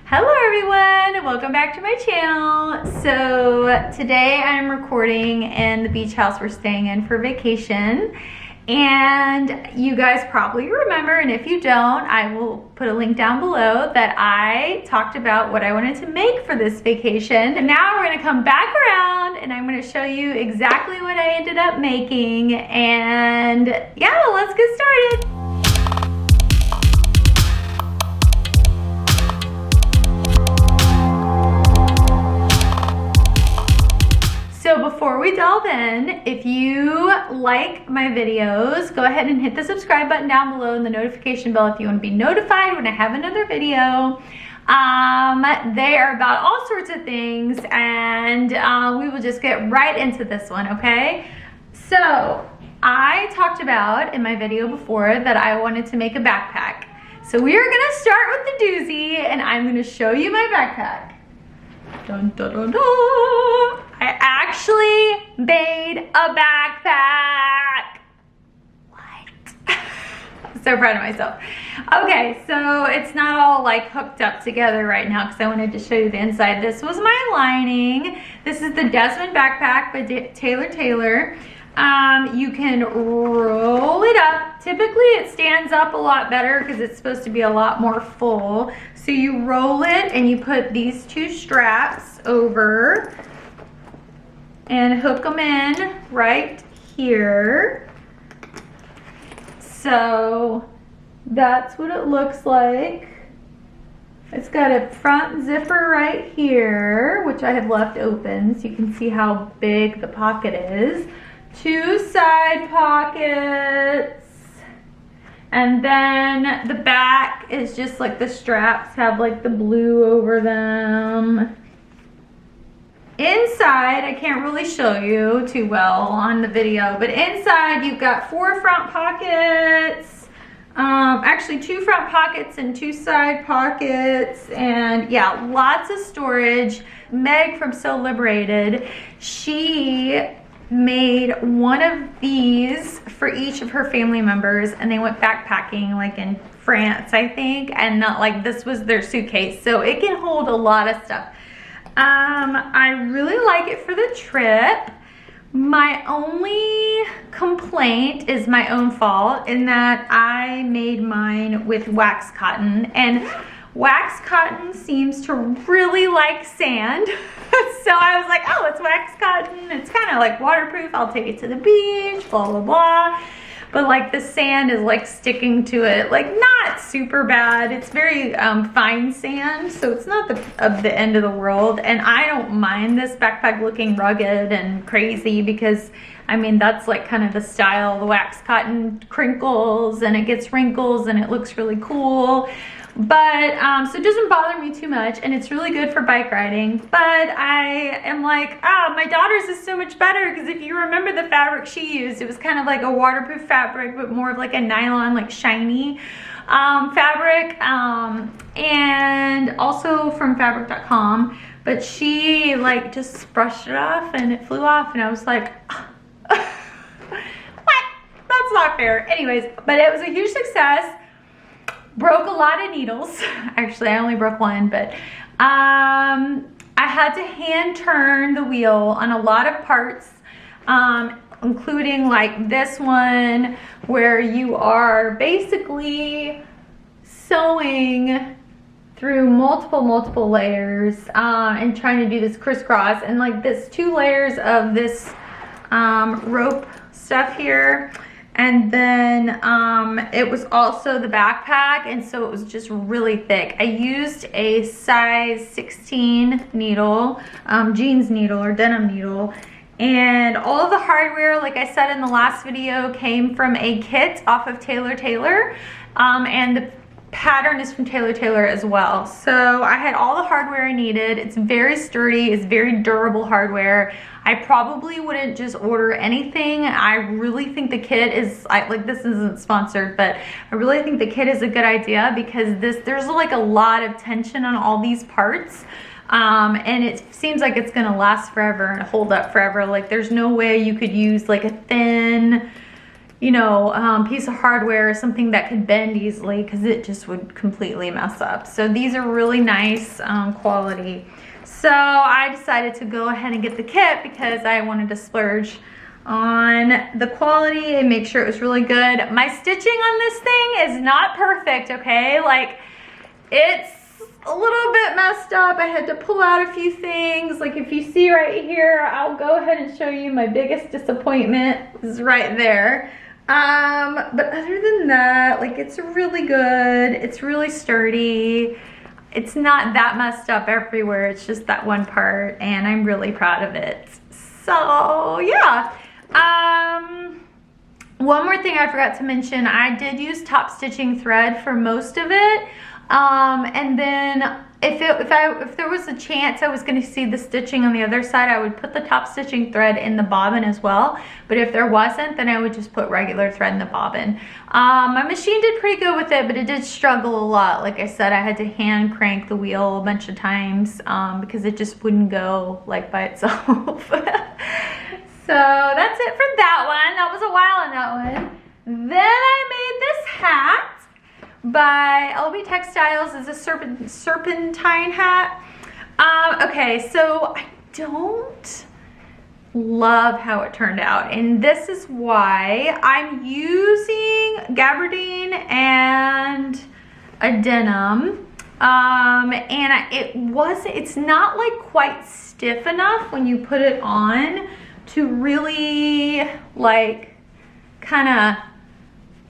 Hello everyone, welcome back to my channel. So today I'm recording in the beach house we're staying in for vacation. And you guys probably remember, and if you don't, I will put a link down below, that I talked about what I wanted to make for this vacation. And now we're gonna come back around and I'm gonna show you exactly what I ended up making. And yeah, let's get started. So before we delve in, if you like my videos, go ahead and hit the subscribe button down below and the notification bell if you want to be notified when I have another video. They are about all sorts of things, and we will just get right into this one, okay? So I talked about in my video before that I wanted to make a backpack. So we are gonna start with the doozy, and I'm gonna show you my backpack. Dun, dun, dun, dun. I actually made a backpack. What? I'm so proud of myself. Okay, so it's not all like hooked up together right now because I wanted to show you the inside. This was my lining. This is the Desmond backpack by TaylorTailor. You can roll it up. Typically it stands up a lot better because it's supposed to be a lot more full. So you roll it and you put these two straps over and hook them in right here. So that's what it looks like. It's got a front zipper right here, which I have left open so you can see how big the pocket is. Two side pockets. And then the back is just like the straps have like the blue over them. Inside, I can't really show you too well on the video, but inside you've got 4 front pockets, actually 2 front pockets and 2 side pockets, and yeah, lots of storage. Meg from So Liberated, she made one of these for each of her family members, and they went backpacking like in France, I think, and not like this was their suitcase, so it can hold a lot of stuff. I really like it for the trip. My only complaint is my own fault in that I made mine with wax cotton, and wax cotton seems to really like sand. So I was like, oh, it's wax cotton. It's kind of like waterproof. I'll take it to the beach, blah, blah, blah. But like the sand is like sticking to it, like not super bad. It's very fine sand, so it's not the end of the world. And I don't mind this backpack looking rugged and crazy because I mean, that's like kind of the style. The wax cotton crinkles and it gets wrinkles and it looks really cool. But so it doesn't bother me too much, and it's really good for bike riding. But I am like, my daughter's is so much better because if you remember the fabric she used, it was kind of like a waterproof fabric, but more of like a nylon, like shiny fabric, and also from fabric.com. But she like just brushed it off and it flew off, and I was like, what? That's not fair. Anyways, but it was a huge success. Broke a lot of needles. Actually, I only broke one, but I had to hand turn the wheel on a lot of parts, including like this one where you are basically sewing through multiple layers and trying to do this crisscross, and like this 2 layers of this rope stuff here. And then it was also the backpack, and so it was just really thick. I used a size 16 needle, jeans needle or denim needle, and all of the hardware, like I said in the last video, came from a kit off of TaylorTailor, and the pattern is from TaylorTailor as well. So I had all the hardware I needed. It's very sturdy, it's very durable hardware. I probably wouldn't just order anything. I really think the kit is, like this isn't sponsored, but I really think the kit is a good idea because there's like a lot of tension on all these parts. And it seems like it's gonna last forever and hold up forever. Like there's no way you could use like a thin you know, piece of hardware, something that could bend easily, because it just would completely mess up. So these are really nice quality. So I decided to go ahead and get the kit because I wanted to splurge on the quality and make sure it was really good. My stitching on this thing is not perfect, okay? Like, it's a little bit messed up. I had to pull out a few things. Like, if you see right here, I'll go ahead and show you my biggest disappointment is right there. But other than that, like, it's really good. It's really sturdy. It's not that messed up everywhere. It's just that one part, and I'm really proud of it. So yeah. One more thing I forgot to mention, I did use top stitching thread for most of it. And then if there was a chance I was going to see the stitching on the other side, I would put the top stitching thread in the bobbin as well. But if there wasn't, then I would just put regular thread in the bobbin. My machine did pretty good with it, but it did struggle a lot. Like I said, I had to hand crank the wheel a bunch of times because it just wouldn't go like by itself. So that's it for that one. That was a while on that one. Then I made this hat by Elbe Textiles. Is a serpentine hat. Okay, so I don't love how it turned out, and this is why. I'm using Gabardine and a denim, and it's not like quite stiff enough when you put it on to really like kind of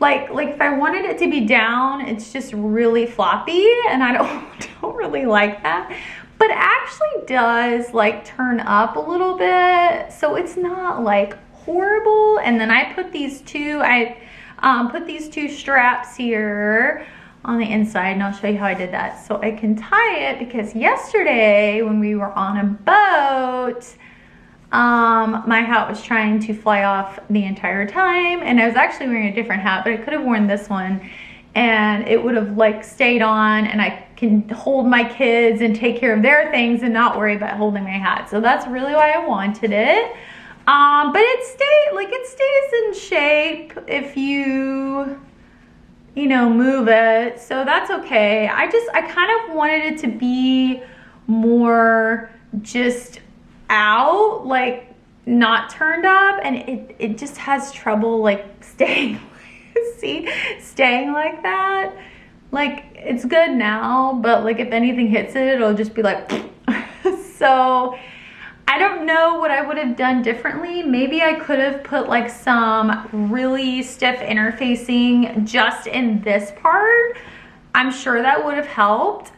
like if I wanted it to be down, it's just really floppy, and I don't really like that. But it actually does like turn up a little bit, so it's not like horrible. And then I put these two straps here on the inside, and I'll show you how I did that. So I can tie it, because yesterday when we were on a boat, my hat was trying to fly off the entire time, and I was actually wearing a different hat, but I could have worn this one and it would have like stayed on, and I can hold my kids and take care of their things and not worry about holding my hat. So that's really why I wanted it. But it stays in shape if you know, move it, so that's okay. I kind of wanted it to be more just out, like not turned up, and it just has trouble like staying staying like that. Like, it's good now, but like if anything hits it, it'll just be like so I don't know what I would have done differently. Maybe I could have put like some really stiff interfacing just in this part. I'm sure that would have helped.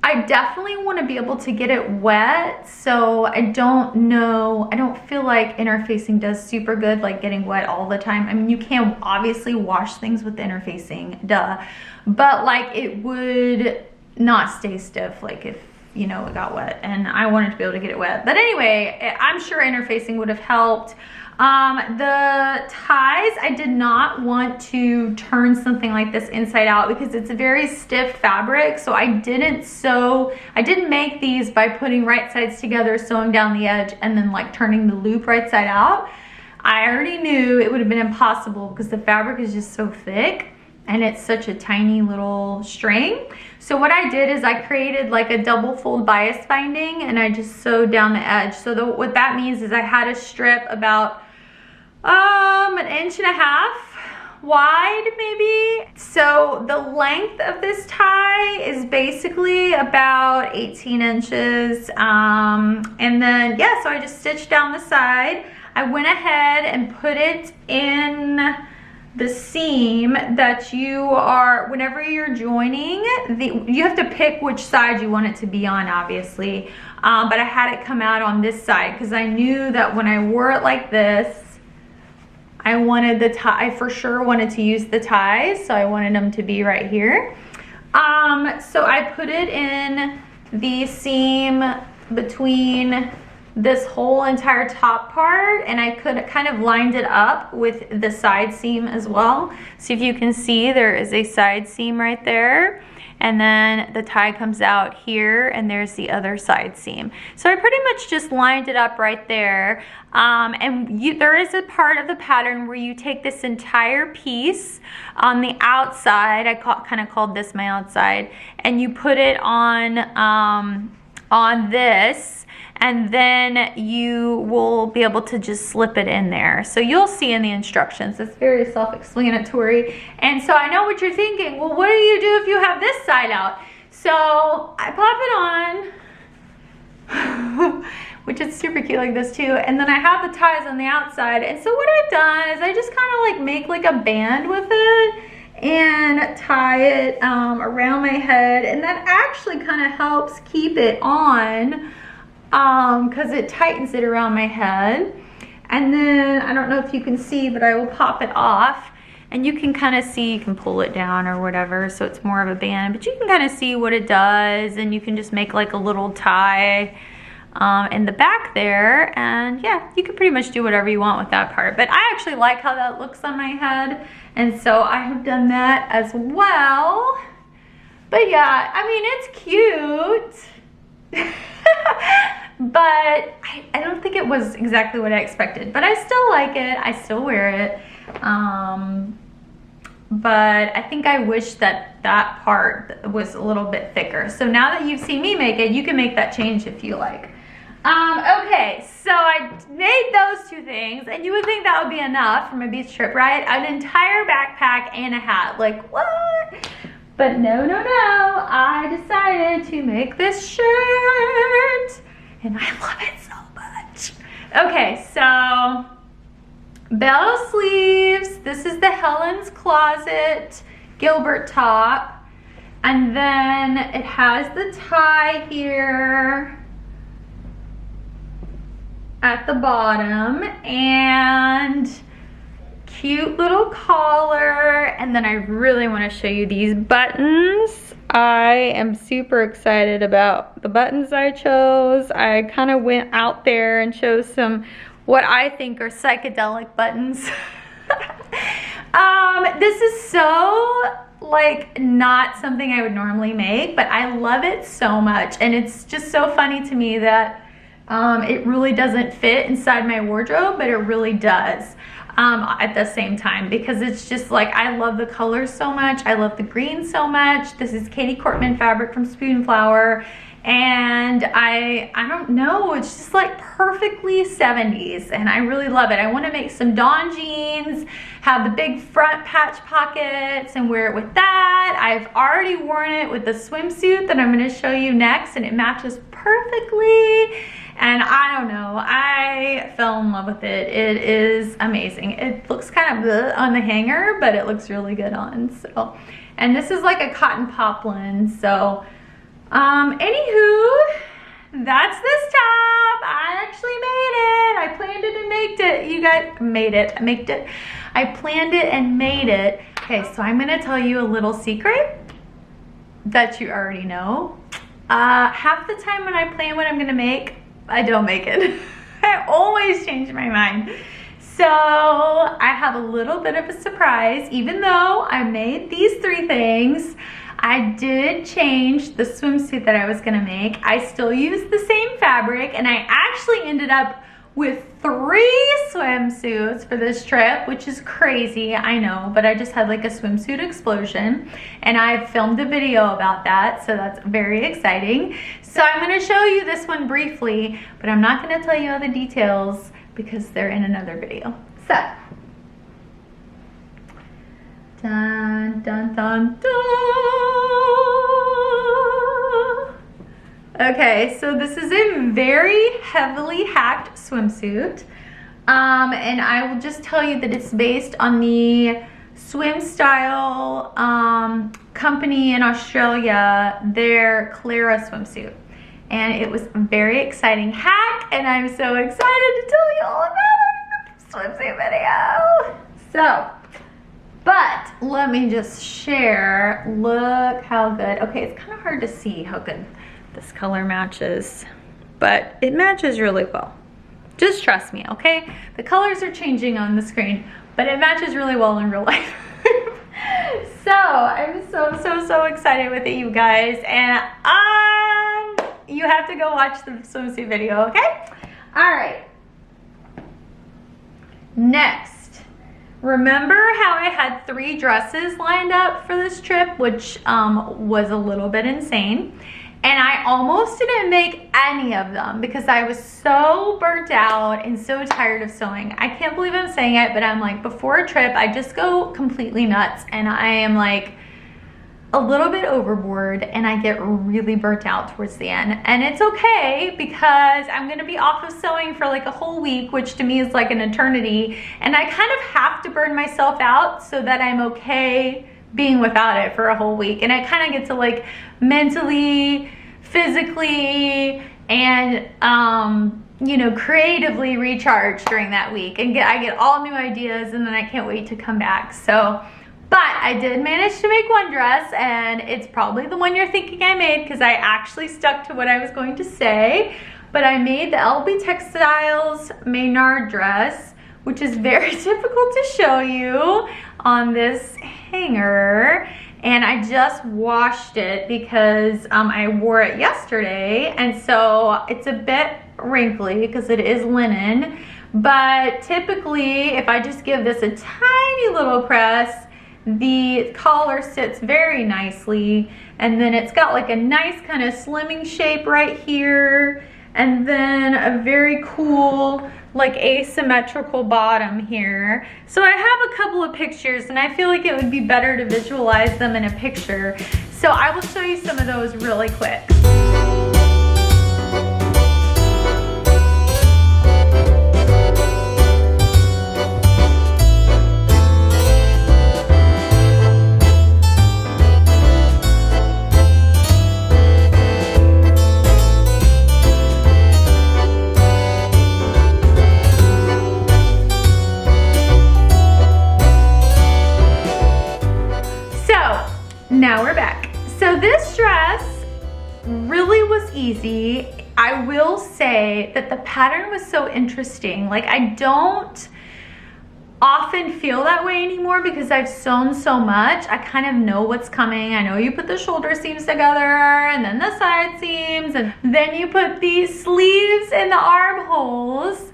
I definitely want to be able to get it wet, so I don't know. I don't feel like interfacing does super good, like getting wet all the time. I mean, you can obviously wash things with interfacing, duh, but like it would not stay stiff like if, you know, it got wet, and I wanted to be able to get it wet. But anyway, I'm sure interfacing would have helped. The ties, I did not want to turn something like this inside out because it's a very stiff fabric, so I didn't make these by putting right sides together, sewing down the edge, and then like turning the loop right side out. I already knew it would have been impossible because the fabric is just so thick and it's such a tiny little string. So what I did is I created like a double fold bias binding, and I just sewed down the edge. So what that means is I had a strip about 1.5 inches wide maybe. So the length of this tie is basically about 18 inches. And then, yeah, so I just stitched down the side. I went ahead and put it in the seam that you are, whenever you're joining, you have to pick which side you want it to be on, obviously. But I had it come out on this side because I knew that when I wore it like this, I wanted the tie, I for sure wanted to use the ties, so I wanted them to be right here. So I put it in the seam between this whole entire top part, and I could kind of lined it up with the side seam as well. So if you can see, there is a side seam right there, and then the tie comes out here, and there's the other side seam. So I pretty much just lined it up right there. There is a part of the pattern where you take this entire piece on the outside, I kind of called this my outside, and you put it on this, and then you will be able to just slip it in there. So you'll see in the instructions, it's very self-explanatory. And so I know what you're thinking, well, what do you do if you have this side out? So I pop it on, which is super cute like this too. And then I have the ties on the outside. And so what I've done is I just kind of like make like a band with it and tie it around my head. And that actually kind of helps keep it on, because it tightens it around my head. And then I don't know if you can see, but I will pop it off, and you can kind of see, you can pull it down or whatever, so it's more of a band, but you can kind of see what it does, and you can just make like a little tie in the back there. And yeah, you can pretty much do whatever you want with that part, but I actually like how that looks on my head, and so I have done that as well. But yeah, I mean, it's cute. But I don't think it was exactly what I expected, but I still like it. I still wear it. But I think I wish that that part was a little bit thicker. So now that you've seen me make it, you can make that change if you like. Okay, so I made those two things, and you would think that would be enough for my beach trip, right? An entire backpack and a hat, like what? But no, no, no, I decided to make this shirt, and I love it so much. Okay, so bell sleeves. This is the Helen's Closet Gilbert top, and then it has the tie here at the bottom, and cute little collar. And then I really want to show you these buttons. I am super excited about the buttons I chose. I kind of went out there and chose some what I think are psychedelic buttons. This is so like not something I would normally make, but I love it so much, and it's just so funny to me that it really doesn't fit inside my wardrobe, but it really does at the same time, because it's just like, I love the colors so much. I love the green so much. This is Katie Kortman fabric from Spoonflower, and I don't know, it's just like perfectly 70s, and I really love it. I want to make some Dawn jeans, have the big front patch pockets, and wear it with that. I've already worn it with the swimsuit that I'm going to show you next, and it matches perfectly. And I don't know, I fell in love with it. It is amazing. It looks kind of on the hanger, but it looks really good on. So, and this is like a cotton poplin. So, anywho, that's this top. I actually made it. I planned it and made it. You guys made it. I made it. I planned it and made it. Okay, so I'm gonna tell you a little secret that you already know. Half the time when I plan what I'm gonna make, I don't make it. I always change my mind. So I have a little bit of a surprise. Even though I made these three things, I did change the swimsuit that I was gonna make. I still used the same fabric, and I actually ended up with 3 swimsuits for this trip, which is crazy, I know, but I just had like a swimsuit explosion, and I've filmed a video about that, so that's very exciting. So I'm gonna show you this one briefly, but I'm not gonna tell you all the details because they're in another video. So, dun dun dun dun. Okay, so this is a very heavily hacked swimsuit, and I will just tell you that it's based on the SwimStyle company in Australia, their Clara Swimsuit, and it was a very exciting hack, and I'm so excited to tell you all about it in the swimsuit video. So, but let me just share, look how good, okay, it's kind of hard to see how good this color matches, but it matches really well. Just trust me, okay? The colors are changing on the screen, but it matches really well in real life. So I'm so excited with it, you guys, and you have to go watch the swimsuit video, okay? All right. Next, remember how I had 3 dresses lined up for this trip, which was a little bit insane, and I almost didn't make any of them because I was so burnt out and so tired of sewing. I can't believe I'm saying it, but I'm like, before a trip, I just go completely nuts, and I am like a little bit overboard, and I get really burnt out towards the end. And it's okay because I'm gonna be off of sewing for like a whole week, which to me is like an eternity, and I kind of have to burn myself out so that I'm okay being without it for a whole week. And I kind of get to like mentally, physically, and you know, creatively recharge during that week, and I get all new ideas, and then I can't wait to come back. So, but I did manage to make one dress, and it's probably the one you're thinking I made because I actually stuck to what I was going to say. But I made the Elbe Textiles Maynard dress, which is very difficult to show you on this hanger. And I just washed it because I wore it yesterday, and so it's a bit wrinkly because it is linen. But typically, if I just give this a tiny little press, the collar sits very nicely, and then it's got like a nice kind of slimming shape right here, and then a very cool like asymmetrical bottom here. So I have a couple of pictures, and I feel like it would be better to visualize them in a picture. So I will show you some of those really quick. Now we're back. So this dress really was easy. I will say that the pattern was so interesting. Like, I don't often feel that way anymore because I've sewn so much. I kind of know what's coming. I know you put the shoulder seams together, and then the side seams, and then you put these sleeves in the armholes.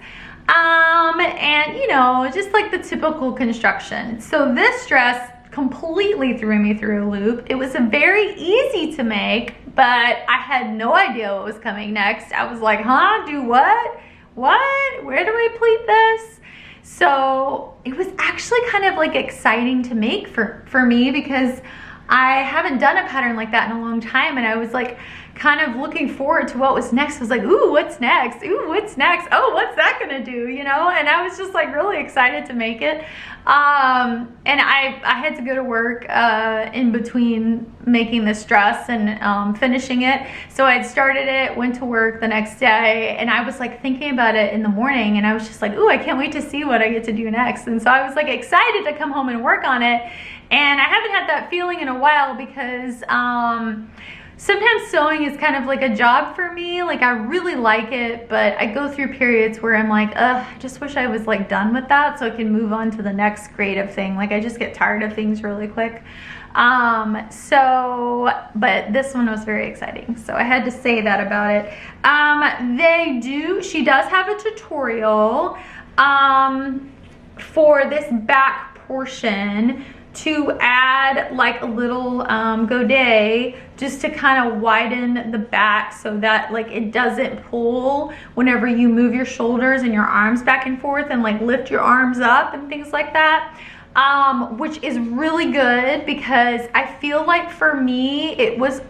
And you know, just like the typical construction. So this dress completely threw me through a loop. It was very easy to make, but I had no idea what was coming next. I was like, huh, do what? What? Where do I pleat this? So it was actually kind of like exciting to make for me because I haven't done a pattern like that in a long time, and I was like kind of looking forward to what was next. I was like, ooh, what's next? Ooh, what's next? Oh, what's that gonna do? You know? And I was just like really excited to make it. And I had to go to work in between making this dress and finishing it. So I'd started it, went to work the next day, and I was like thinking about it in the morning, and I was just like, ooh, I can't wait to see what I get to do next. And so I was like excited to come home and work on it. And I haven't had that feeling in a while because sometimes sewing is kind of like a job for me. Like, I really like it, but I go through periods where I'm like, ugh, I just wish I was like done with that so I can move on to the next creative thing. Like, I just get tired of things really quick. But this one was very exciting, so I had to say that about it. She does have a tutorial for this back portion to add like a little godet just to kind of widen the back so that like it doesn't pull whenever you move your shoulders and your arms back and forth and like lift your arms up and things like that, which is really good because I feel like for me it was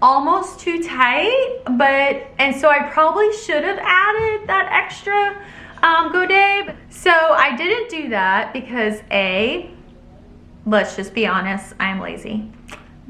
almost too tight, and so I probably should have added that extra godet. So I didn't do that because A, let's just be honest, I'm lazy.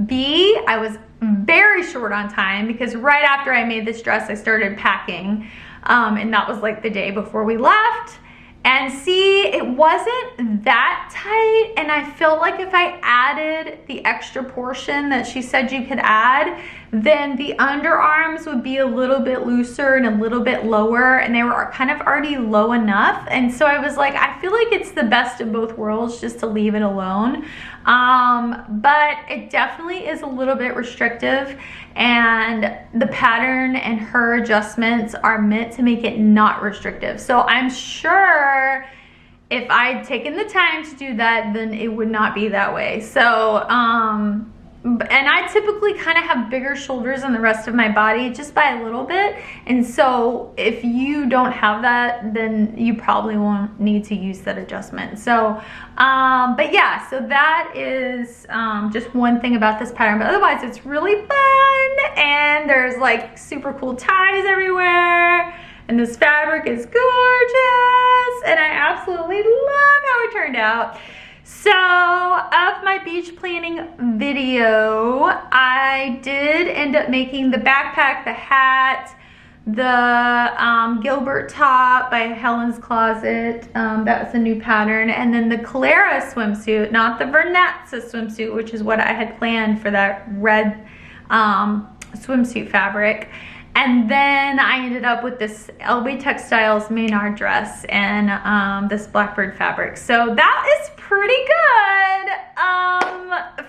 B, I was very short on time because right after I made this dress, I started packing, and that was like the day before we left. And C, it wasn't that tight, and I felt like if I added the extra portion that she said you could add, then the underarms would be a little bit looser and a little bit lower, and they were kind of already low enough. And so I was like, I feel like it's the best of both worlds just to leave it alone. But it definitely is a little bit restrictive, and the pattern and her adjustments are meant to make it not restrictive. So I'm sure if I'd taken the time to do that, then it would not be that way. So, and I typically kind of have bigger shoulders than the rest of my body, just by a little bit. And so if you don't have that, then you probably won't need to use that adjustment. So, but yeah, so that is just one thing about this pattern. But otherwise, it's really fun, and there's like super cool ties everywhere. And this fabric is gorgeous, and I absolutely love how it turned out. So, of my beach planning video, I did end up making the backpack, the hat, the Gilbert top by Helen's Closet. That was a new pattern. And then the Clara swimsuit, not the Vernazza swimsuit, which is what I had planned for that red swimsuit fabric. And then I ended up with this Elbe Textiles Maynard dress and this blackbird fabric. So that is pretty good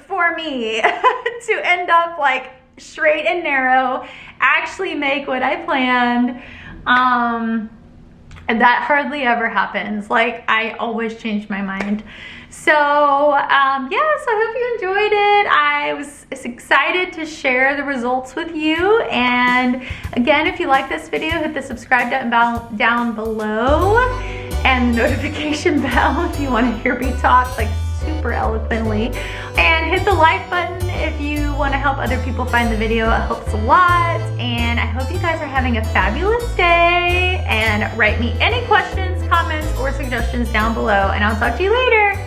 for me to end up like straight and narrow, actually make what I planned. And that hardly ever happens. Like, I always change my mind. So yeah, so I hope you enjoyed it. I was excited to share the results with you. And again, if you like this video, hit the subscribe button down below and the notification bell if you want to hear me talk like super eloquently. And hit the like button if you want to help other people find the video. It helps a lot. And I hope you guys are having a fabulous day. And write me any questions, comments, or suggestions down below. And I'll talk to you later.